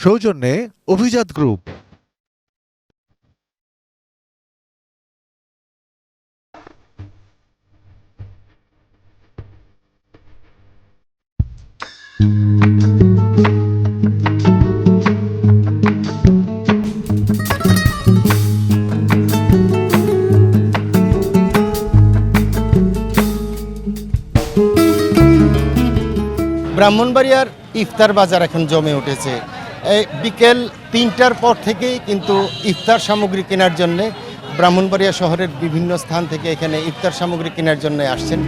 সৌজন্যে অভিজাত গ্রুপ। ব্রাহ্মণবাড়িয়ার ইফতার বাজার এখন জমে উঠেছে। এই বিকেল ৩টার পর থেকেই কিন্তু ইফতার সামগ্রী কেনার জন্য ব্রাহ্মণবাড়িয়া শহরের বিভিন্ন স্থান থেকে এখানে ইফতার সামগ্রী কেনার জন্য আসছেন।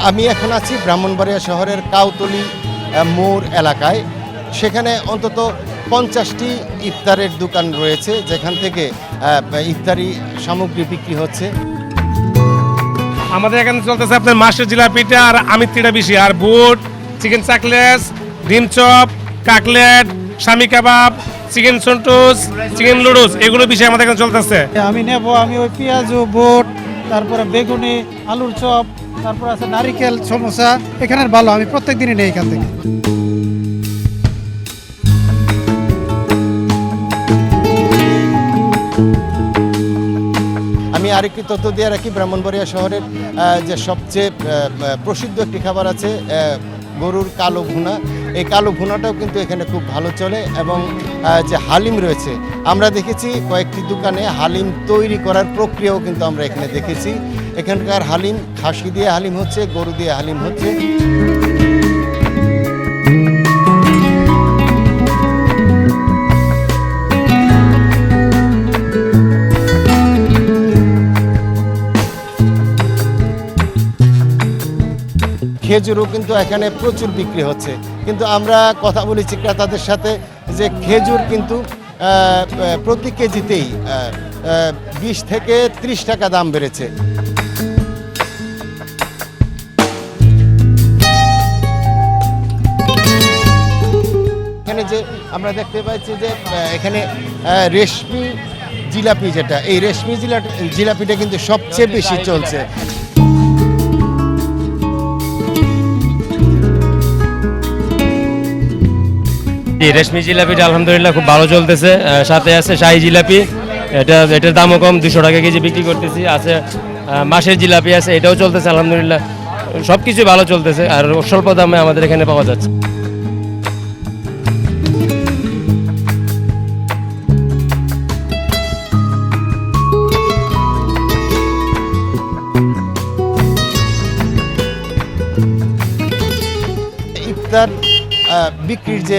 আমি এখন আছি ব্রাহ্মণবাড়িয়া শহরের কাউতলি মোড় এলাকায়। সেখানে অন্তত 50টি ইফতারের দোকান রয়েছে, যেখান থেকে ইফতারি সামগ্রী বিক্রি হচ্ছে। আমাদের এখানে চলতেছে আপনার মাছের জিলাপিটা আর আমিত্রিটা বেশি, আর বুট, চিকেন চাকলেস, ডিম চপ, কাকলেট, স্বামী কাবাব, চিকেন সন্টুস, চিকেন লুডুস, এগুলো বেশি আমাদের এখানে চলতেছে। আমি ওই পেঁয়াজু, বুট, তারপরে বেগুনি, আলুর চপ, তারপর আছে নারিকেল সমোসা। এখানের ভালো, আমি প্রত্যেক দিনই নেই এখান থেকে। আমি আরেকটি তথ্য দিয়ে রাখি, ব্রাহ্মণবাড়িয়া শহরের যে সবচেয়ে প্রসিদ্ধ একটি খাবার আছে গরুর কালো ভুনা। এই কালো ভুনাটাও কিন্তু এখানে খুব ভালো চলে, এবং যে হালিম রয়েছে, আমরা দেখেছি কয়েকটি দোকানে হালিম তৈরি করার প্রক্রিয়াও কিন্তু আমরা এখানে দেখেছি। এখানকার হালিম খাসি দিয়ে হালিম হচ্ছে, গরু দিয়ে হালিম হচ্ছে। খেজুরও কিন্তু এখানে প্রচুর বিক্রি হচ্ছে, কিন্তু আমরা কথা বলেছি ক্রেতাদের সাথে যে খেজুর কিন্তু প্রতি কেজিতেই 20 থেকে 30 টাকা দাম বেড়েছে। এখানে যে আমরা দেখতে পাচ্ছি যে এখানে রেশমি জিলাপি, যেটা এই রেশমি জিলাপিটা কিন্তু সবচেয়ে বেশি চলছে। রেশমি জিলাপিটা আলহামদুলিল্লাহ খুব ভালো চলতেছে। সাথে আছে শাহী জিলাপি, এটার দামও কম, 200 টাকা কেজি বিক্রি করতেছি। আছে মাছের জিলাপি আছে, এটাও চলতেছে আলহামদুলিল্লাহ। সব কিছু ভালো চলতেছে, আর স্বল্প দামে আমাদের এখানে পাওয়া যাচ্ছে। ইফতার বিক্রির যে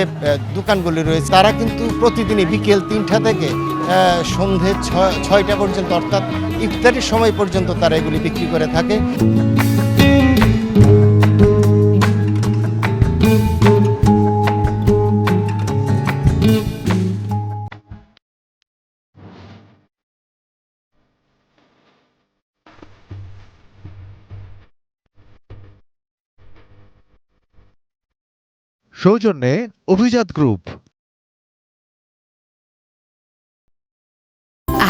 দোকানগুলি রয়েছে, তারা কিন্তু প্রতিদিনই বিকেল 3টা থেকে সন্ধে 6টা পর্যন্ত, অর্থাৎ ইফতারের সময় পর্যন্ত তারা এগুলি বিক্রি করে থাকে। সৌজন্যে অভিজাত গ্রুপ।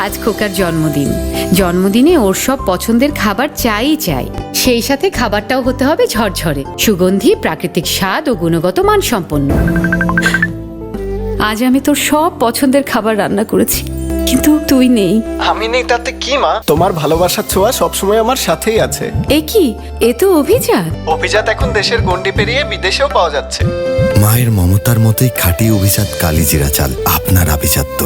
আজ খোকার জন্মদিন। জন্মদিনে ওর সব পছন্দের খাবার চাই। সেই সাথে খাবারটাও হতে হবে ঝরঝরে, সুগন্ধি, প্রাকৃতিক স্বাদ ও গুণগত মানসম্পন্ন। আজ আমি তোর সব পছন্দের খাবার রান্না করেছি, কিন্তু তুই নেই। আমি নেই তাতে কি মা, তোমার ভালোবাসার ছোঁয়া সবসময় আমার সাথেই আছে। এ কি, এ তো অভিজাত। অভিজাত এখন দেশের গণ্ডি পেরিয়ে বিদেশেও পাওয়া যাচ্ছে। মায়ের মমতার মতোই খাঁটি অভিজাত কালিজিরা চাল আপনার আভিজাত্য।